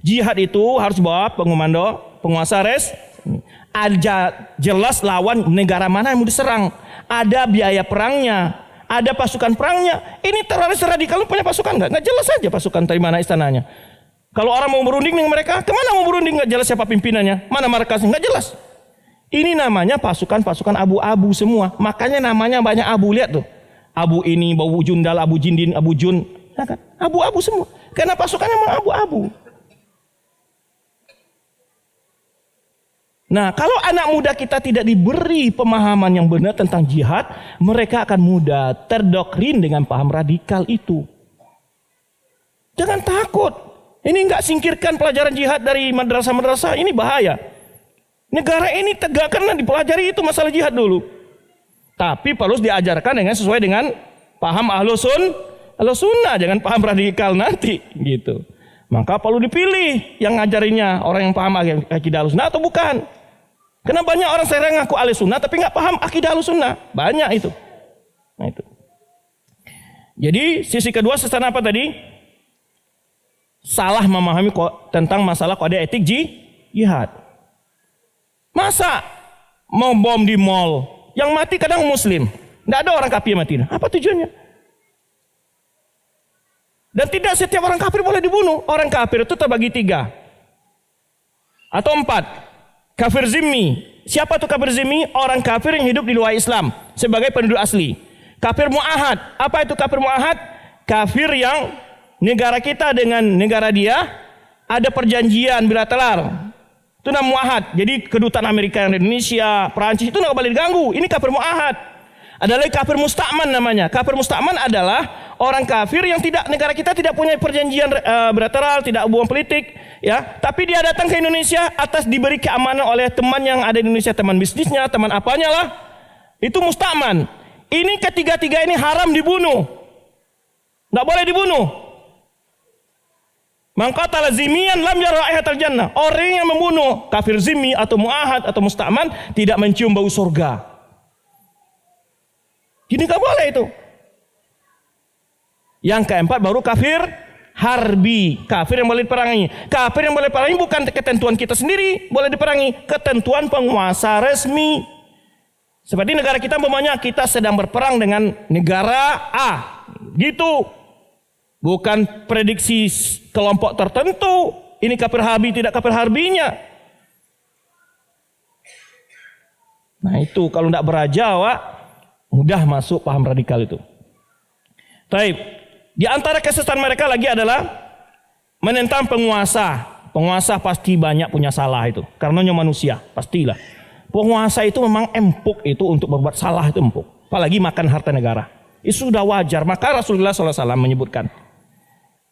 Jihad itu harus bawa pengomando, penguasa ada jelas lawan negara mana yang mau diserang, ada biaya perangnya, ada pasukan perangnya. Ini teroris radikal punya pasukan nggak? Nggak jelas saja pasukan dari mana istananya. Kalau orang mau berunding dengan mereka, kemana mau berunding? Nggak jelas siapa pimpinannya, mana markasnya, nggak jelas. Ini namanya pasukan-pasukan abu-abu semua. Makanya namanya banyak abu. Lihat tuh, abu ini, Abu Jundal, Abu Jindin, Abu Jun, ya kan? Abu-abu semua. Karena pasukannya memang abu-abu. Nah, kalau anak muda kita tidak diberi pemahaman yang benar tentang jihad, mereka akan mudah terdoktrin dengan paham radikal itu. Jangan takut. Ini enggak singkirkan pelajaran jihad dari madrasah-madrasah, ini bahaya. Negara ini tegak karena dipelajari itu masalah jihad dulu. Tapi perlu diajarkan dengan sesuai dengan paham Ahlus Sunnah, jangan paham radikal nanti gitu. Maka perlu dipilih yang ngajarinya orang yang paham akidah Ahlus Sunnah atau bukan. Karena banyak orang saya ngaku Ahlus Sunnah tapi nggak paham akidah Ahlus Sunnah. Banyak itu. Nah itu. Jadi sisi kedua sesana apa tadi? Salah memahami tentang masalah kode etik jihad. Masa mau bom di mall, yang mati kadang muslim, nggak ada orang kafir mati. Apa tujuannya? Dan tidak setiap orang kafir boleh dibunuh. Orang kafir itu terbagi 3 atau 4. Kafir zimmi. Siapa tuh kafir zimmi? Orang kafir yang hidup di luar Islam sebagai penduduk asli. Kafir mu'ahad. Apa itu kafir mu'ahad? Kafir yang negara kita dengan negara dia ada perjanjian bilateral. Itu namanya mu'ahad. Jadi kedutaan Amerika yang di Indonesia, Perancis itu nggak boleh diganggu. Ini kafir mu'ahad. Ada lagi kafir musta'man namanya. Kafir musta'man adalah orang kafir yang tidak, negara kita tidak punya perjanjian bilateral, tidak hubungan politik, ya. Tapi dia datang ke Indonesia atas diberi keamanan oleh teman yang ada di Indonesia, teman bisnisnya, teman apanya lah. Itu musta'man. Ini ketiga-tiga ini haram dibunuh. Nggak boleh dibunuh. Man qatala zimmiyan lam yara raihatal jannah. Orang yang membunuh kafir zimmi atau mu'ahad atau musta'man tidak mencium bau surga. Gini gak boleh itu. Yang keempat baru kafir harbi, kafir yang boleh diperangi. Kafir yang boleh diperangi bukan ketentuan kita sendiri boleh diperangi, ketentuan penguasa resmi. Seperti negara kita umpamanya kita sedang berperang dengan negara A, gitu. Bukan prediksi kelompok tertentu. Ini kafir harbi tidak kafir harbinya. Nah itu kalau tidak beraja, Wak, mudah masuk paham radikal itu. Taib. Di antara kesesatan mereka lagi adalah menentang penguasa. Penguasa pasti banyak punya salah itu. Karenanya manusia, pastilah. Penguasa itu memang empuk itu untuk berbuat salah itu empuk. Apalagi makan harta negara. Itu sudah wajar. Maka Rasulullah SAW menyebutkan.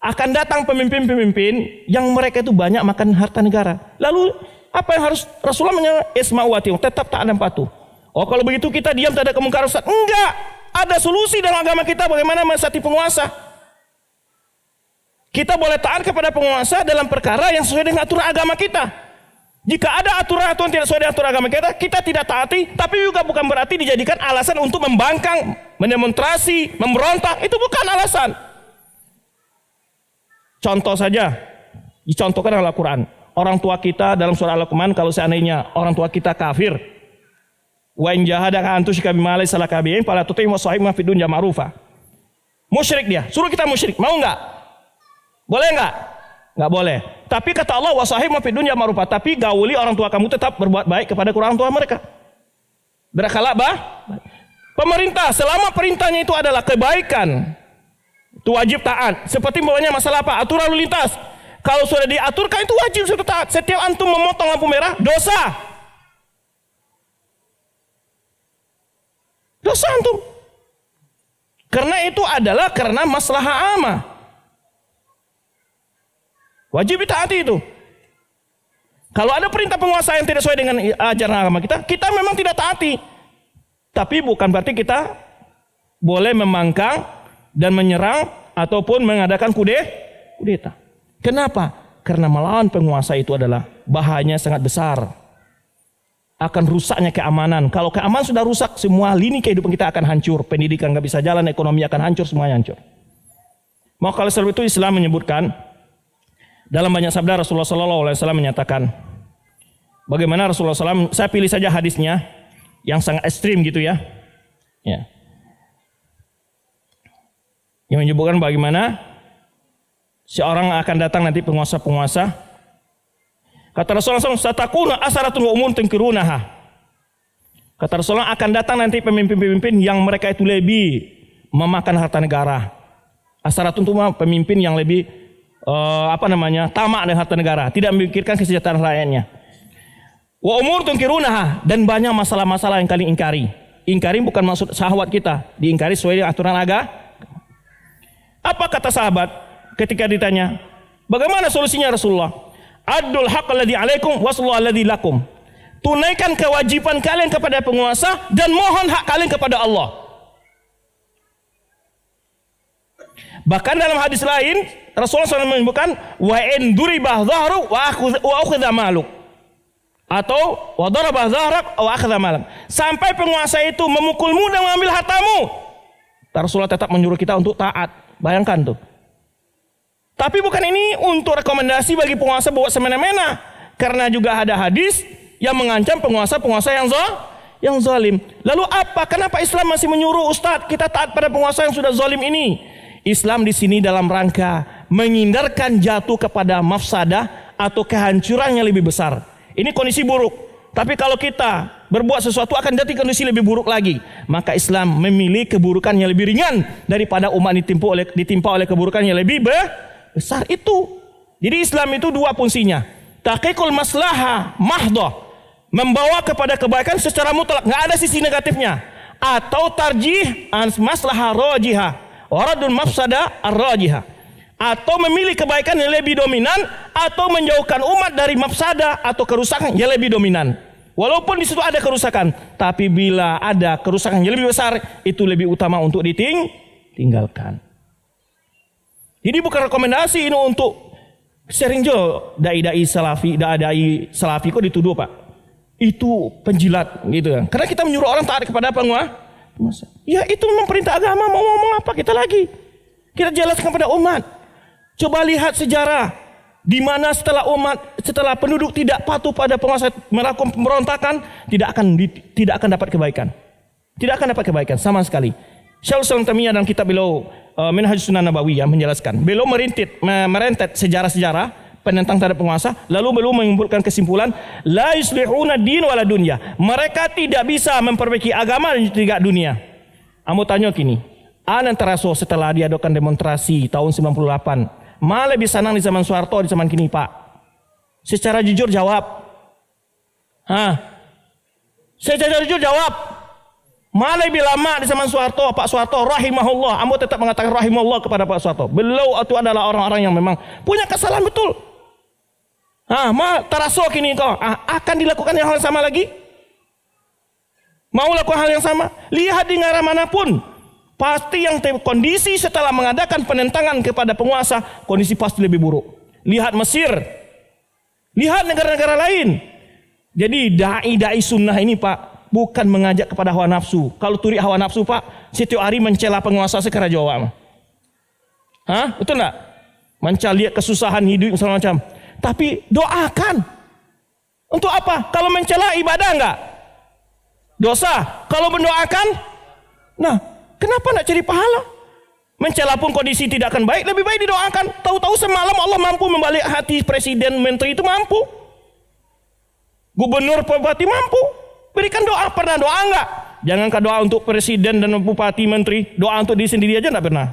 Akan datang pemimpin-pemimpin yang mereka itu banyak makan harta negara. Lalu apa yang harus Rasulullah menyebutkan? Isma'u wa ati'u, tetap taat dan patuh. Oh kalau begitu kita diam tak ada kemungkaran Ustaz? Enggak. Ada solusi dalam agama kita bagaimana mensati penguasa. Kita boleh taat kepada penguasa dalam perkara yang sesuai dengan aturan agama kita. Jika ada aturan-aturan tidak sesuai dengan aturan agama kita, kita tidak taati, tapi juga bukan berarti dijadikan alasan untuk membangkang, mendemonstrasi, memberontak. Itu bukan alasan. Contoh saja, dicontohkan dalam Al-Quran. Orang tua kita dalam surah Al-Luqman, kalau seandainya orang tua kita kafir, wa in jahadaka an tusyrika bima laysa laka bihi fala tuti'huma wa sahibhuma fid dunya ma'rufa. Musyrik dia, suruh kita musyrik, mau enggak? Boleh enggak? Enggak boleh. Tapi kata Allah wa sahibhuma fid dunya ma'rufa, tapi gauli orang tua kamu tetap berbuat baik kepada orang tua mereka. Berakhlak pemerintah selama perintahnya itu adalah kebaikan, itu wajib taat. Seperti mulanya masalah apa? Aturan lalu lintas. Kalau sudah diaturkan itu wajib sudah taat. Setiap antum memotong lampu merah, dosa. Dosa antum. Karena itu adalah karena maslahah amah. Wajib ditaati itu. Kalau ada perintah penguasa yang tidak sesuai dengan ajaran agama kita, kita memang tidak taati. Tapi bukan berarti kita boleh membangkang dan menyerang ataupun mengadakan kudeta. Kenapa? Karena melawan penguasa itu adalah bahayanya sangat besar. Akan rusaknya keamanan. Kalau keamanan sudah rusak, semua lini kehidupan kita akan hancur. Pendidikan nggak bisa jalan, ekonomi akan hancur, semuanya hancur. Maka oleh sebab itu Islam menyebutkan Dalam banyak sabda Rasulullah SAW menyatakan, bagaimana Rasulullah SAW, saya pilih saja hadisnya yang sangat ekstrim gitu ya. Yang menyebutkan bagaimana seorang akan datang nanti penguasa-penguasa. Kata Rasulullah SAW, satakuna asaratun wa umum tengkirunaha. Kata Rasulullah, akan datang nanti pemimpin-pemimpin yang mereka itu lebih memakan harta negara. Asaratun itu pemimpin yang lebih tamak dengan harta negara, tidak memikirkan kesejahteraan rakyatnya. Wa umur tungkirunaha, dan banyak masalah-masalah yang kalian ingkari. Ingkari bukan maksud syahwat kita, diingkari sesuai dengan aturan agama. Apa kata sahabat ketika ditanya, bagaimana solusinya Rasulullah? Adul haqq alladhi alaikum wassallallahu alladhi lakum. Tunaikan kewajiban kalian kepada penguasa dan mohon hak kalian kepada Allah. Bahkan dalam hadis lain Rasulullah SAW menyebutkan wa in duribah dhahru wa akhadha maluk, atau wa darabah dhahrak wa akhadha malak. Sampai penguasa itu memukulmu dan mengambil hartamu, Rasulullah tetap menyuruh kita untuk taat. Bayangkan tuh. Tapi bukan ini untuk rekomendasi bagi penguasa buat semena-mena, karena juga ada hadis yang mengancam penguasa-penguasa yang zalim. Lalu apa? Kenapa Islam masih menyuruh ustadz kita taat pada penguasa yang sudah zalim ini? Islam di sini dalam rangka menghindarkan jatuh kepada mafsadah atau kehancuran yang lebih besar. Ini kondisi buruk. Tapi kalau kita berbuat sesuatu akan jadi kondisi lebih buruk lagi. Maka Islam memilih keburukan yang lebih ringan daripada umat ditimpa oleh keburukan yang lebih besar itu. Jadi Islam itu dua fungsinya. Tahqiqul maslahah mahdhah, membawa kepada kebaikan secara mutlak, nggak ada sisi negatifnya. Atau tarjih maslahah rajihah, waradun mafsada ar-rajihah, atau memilih kebaikan yang lebih dominan atau menjauhkan umat dari mafsada atau kerusakan yang lebih dominan. Walaupun di situ ada kerusakan, tapi bila ada kerusakan yang lebih besar, itu lebih utama untuk ditinggalkan. Jadi bukan rekomendasi ini untuk sering jo dai-dai salafi kok dituduh Pak. Itu penjilat gitu kan. Karena kita menyuruh orang taat kepada penguasa. Ya itu memang perintah agama, mau ngomong apa kita lagi? Kita jelaskan kepada umat. Coba lihat sejarah di mana setelah penduduk tidak patuh pada penguasa, melakukan pemberontakan, tidak akan dapat kebaikan. Tidak akan dapat kebaikan sama sekali. Syaikhul Islam Taimiyah dalam kitab beliau Minhajus Sunnah Nabawiyah menjelaskan. Beliau merentet sejarah-sejarah penentang terhadap penguasa, lalu beliau menyimpulkan kesimpulan, la yuslihuna din wala dunya. Mereka tidak bisa memperbaiki agama dan juga dunia. Amo tanya kini, anan teraso setelah diadakan demonstrasi tahun 98, malah lebih senang di zaman Soeharto di zaman kini Pak? Secara jujur jawab. Secara jujur jawab. Malah lebih lama di zaman Soeharto, Pak Soeharto rahimahullah. Amo tetap mengatakan rahimahullah kepada Pak Soeharto. Beliau itu adalah orang-orang yang memang punya kesalahan betul. Teraso kini kau akan dilakukan hal yang sama lagi? Mau lakukan hal yang sama? Lihat di negara manapun, pasti yang kondisi setelah mengadakan penentangan kepada penguasa, kondisi pasti lebih buruk. Lihat Mesir, lihat negara-negara lain. Jadi dai sunnah ini Pak, bukan mengajak kepada hawa nafsu. Kalau turi hawa nafsu Pak, setiap hari mencela penguasa sekera Jawa. Betul enggak? Mencari kesusahan hidup segala macam. Tapi doakan. Untuk apa? Kalau mencela ibadah enggak? Dosa. Kalau mendoakan, nah, kenapa nak cari pahala? Mencela pun kondisi tidak akan baik, lebih baik didoakan. Tahu-tahu semalam Allah mampu membalik hati presiden, menteri itu mampu. Gubernur, bupati mampu. Berikan doa. Pernah doa enggak? Jangankan doa untuk presiden dan bupati, menteri, doa untuk diri sendiri aja enggak pernah.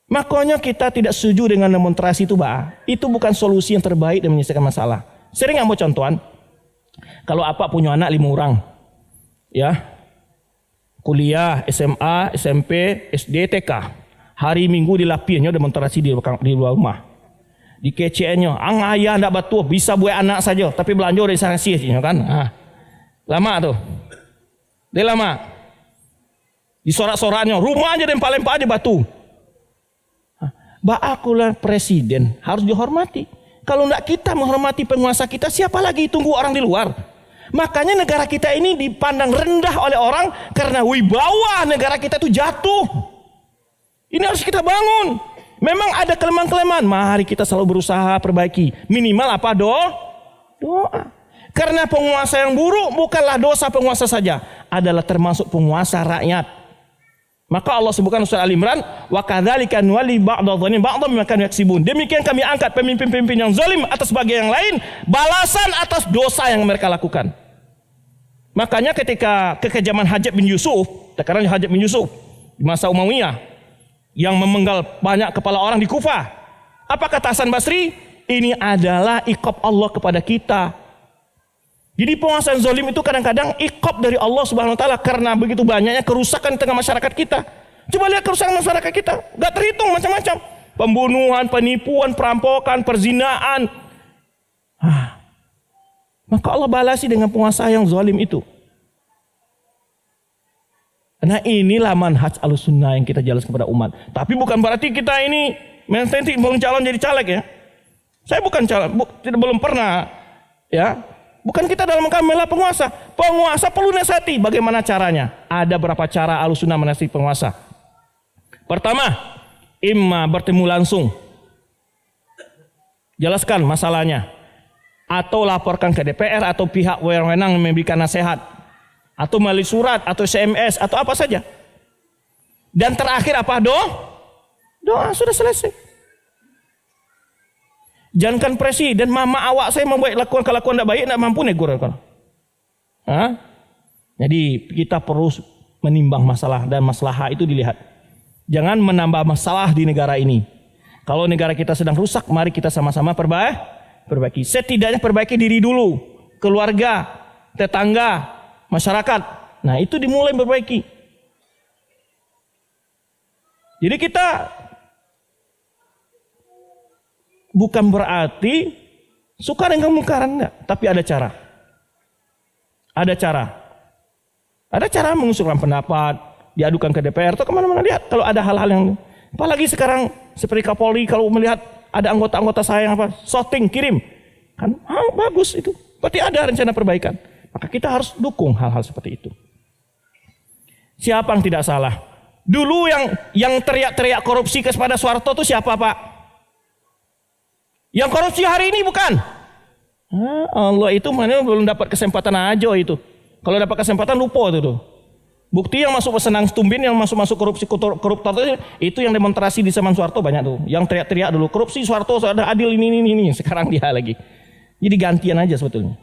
Makanya kita tidak setuju dengan demonstrasi itu, Pak. Itu bukan solusi yang terbaik dan menyelesaikan masalah. Sering ambil contohan, kalau apa punya anak 5 orang, ya, kuliah, SMA, SMP, SD, TK, hari Minggu dilapihnya demonstrasi di luar rumah. Di KCN-nya, ayah ndak betul, bisa buat anak saja, tapi belanja dari sana sih, kan? Lama tuh, dia lama. Di sorak-soraknya, rumah aja dan lempar aja batu. Akulah presiden, harus dihormati. Kalau enggak kita menghormati penguasa kita, siapa lagi tunggu orang di luar? Makanya negara kita ini dipandang rendah oleh orang karena wibawa negara kita itu jatuh. Ini harus kita bangun. Memang ada kelemahan-kelemahan, mari kita selalu berusaha perbaiki. Minimal apa? Doa. Karena penguasa yang buruk bukanlah dosa penguasa saja, adalah termasuk penguasa rakyat. Maka Allah sebutkan surah Al-Imran, wa kadzalika nuwalli ba'dadh-dhalimin ba'dhan bima kanu yaksibun. Demikian kami angkat pemimpin-pemimpin yang zalim atas bagian yang lain, balasan atas dosa yang mereka lakukan. Makanya ketika kekejaman Hajjaj bin Yusuf, sekarang Hajjaj bin Yusuf di masa Umayyah yang memenggal banyak kepala orang di Kufah. Apa kata Hasan Basri? Ini adalah iqab Allah kepada kita. Jadi penguasa yang zalim itu kadang-kadang iqab dari Allah Subhanahu wa taala karena begitu banyaknya kerusakan di tengah masyarakat kita. Coba lihat kerusakan masyarakat kita, enggak terhitung macam-macam. Pembunuhan, penipuan, perampokan, perzinaan. Maka Allah balasi dengan penguasa yang zalim itu. Nah inilah manhaj Ahlussunnah yang kita jelaskan kepada umat. Tapi bukan berarti kita ini nanti belum calon jadi caleg ya. Saya bukan calon, belum pernah ya. Bukan kita dalam membela penguasa. Penguasa perlu nasihati. Bagaimana caranya? Ada berapa cara Ahlussunnah menasihati penguasa. Pertama, imma bertemu langsung. Jelaskan masalahnya. Atau laporkan ke DPR atau pihak wewenang yang memberikan nasihat. Atau melalui surat, atau SMS, atau apa saja. Dan terakhir apa? Doa, sudah selesai. Jangankan presiden, mama awak saya membuat lakukan kelakuan tidak baik, tidak mampu negur. Jadi kita perlu menimbang masalah, dan masalah itu dilihat. Jangan menambah masalah di negara ini. Kalau negara kita sedang rusak, mari kita sama-sama perbaiki. Setidaknya perbaiki diri dulu, keluarga, tetangga, masyarakat. Nah itu dimulai perbaiki. Jadi kita bukan berarti suka dengan kemungkaran, enggak, tapi ada cara. Ada cara mengusulkan pendapat, diadukan ke DPR atau kemana-mana. Lihat kalau ada hal-hal yang, apalagi sekarang seperti Kapolri, kalau melihat ada anggota-anggota saya yang shooting kirim, kan bagus itu. Berarti ada rencana perbaikan. Maka kita harus dukung hal-hal seperti itu. Siapa yang tidak salah? Dulu yang teriak-teriak korupsi kepada Soeharto itu siapa, Pak? Yang korupsi hari ini bukan? Allah itu mana belum dapat kesempatan aja itu. Kalau dapat kesempatan lupa itu tuh. Bukti yang masuk senang tumbin, yang masuk korupsi koruptor itu yang demonstrasi di zaman Soeharto banyak tuh. Yang teriak-teriak dulu korupsi Soeharto ada adil ini. Sekarang dia lagi. Jadi gantian aja sebetulnya.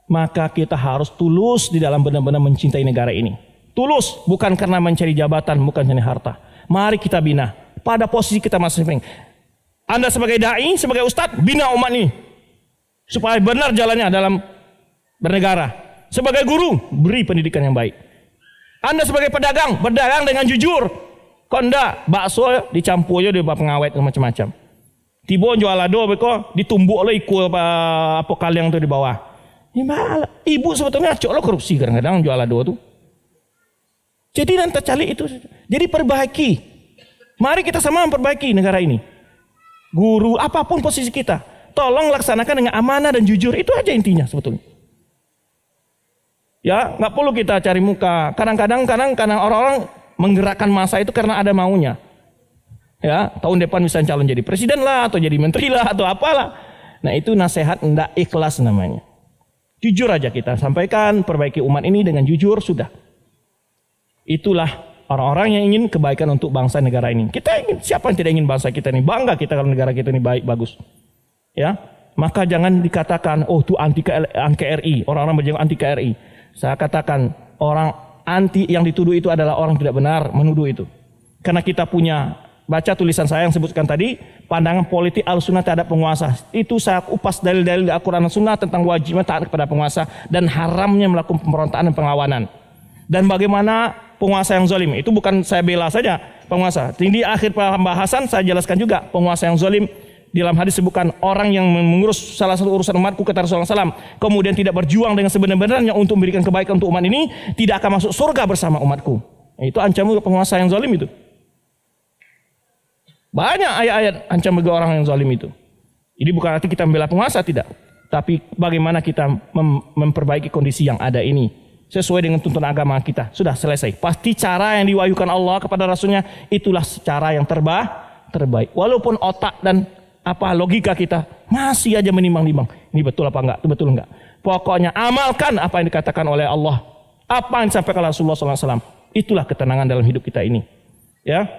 Maka kita harus tulus di dalam benar-benar mencintai negara ini. Tulus, bukan karena mencari jabatan, bukan mencari harta. Mari kita bina pada posisi kita masing-masing. Anda sebagai dai, sebagai ustadz, bina umat ini supaya benar jalannya dalam bernegara. Sebagai guru, beri pendidikan yang baik. Anda sebagai pedagang, berdagang dengan jujur. Konda bakso dicampur aja di pengawet macam-macam. Tiba jual lado beko ditumbuk oleh ikut apa kalian tuh di bawah. Ibu sebetulnya acok lo korupsi kadang-kadang jual lado tuh. Jadi nanti cari itu. Jadi perbaiki. Mari kita sama memperbaiki negara ini. Guru apapun posisi kita, tolong laksanakan dengan amanah dan jujur. Itu aja intinya sebetulnya. Ya, nggak perlu kita cari muka. Kadang-kadang orang-orang menggerakkan massa itu karena ada maunya. Ya, tahun depan misalnya calon jadi presiden lah, atau jadi menteri lah, atau apalah. Nah itu nasihat ndak ikhlas namanya. Jujur aja kita sampaikan, perbaiki umat ini dengan jujur sudah. Itulah orang-orang yang ingin kebaikan untuk bangsa negara ini. Kita ingin, siapa yang tidak ingin bangsa kita ini bangga kita kalau negara kita ini baik bagus. Ya, maka jangan dikatakan itu anti KRI, orang-orang berjenggot anti KRI. Saya katakan orang anti yang dituduh itu adalah orang tidak benar menuduh itu. Karena kita punya, baca tulisan saya yang sebutkan tadi, pandangan politik Ahlussunnah terhadap penguasa. Itu saya kupas dalil-dalil Al-Quran dan Sunnah tentang wajibnya taat kepada penguasa dan haramnya melakukan pemberontakan dan perlawanan. Dan bagaimana penguasa yang zalim, itu bukan saya bela saja penguasa. Di akhir pembahasan saya jelaskan juga penguasa yang zalim. Di dalam hadis sebutkan orang yang mengurus salah satu urusan umatku kata Rasulullah SAW, kemudian tidak berjuang dengan sebenar-benarnya untuk memberikan kebaikan untuk umat ini, tidak akan masuk surga bersama umatku. Itu ancaman penguasa yang zalim itu. Banyak ayat-ayat ancaman bagi orang yang zalim itu. Jadi bukan arti kita membela penguasa, tidak. Tapi bagaimana kita memperbaiki kondisi yang ada ini. sesuai dengan tuntunan agama kita. Sudah selesai. Pasti cara yang diwahyukan Allah kepada Rasulnya itulah cara yang terbaik. Walaupun otak dan logika kita masih aja menimbang-nimbang. Ini betul apa enggak? Itu betul enggak? Pokoknya amalkan apa yang dikatakan oleh Allah. Apa yang disampaikan Rasulullah SAW. Itulah ketenangan dalam hidup kita ini. Ya.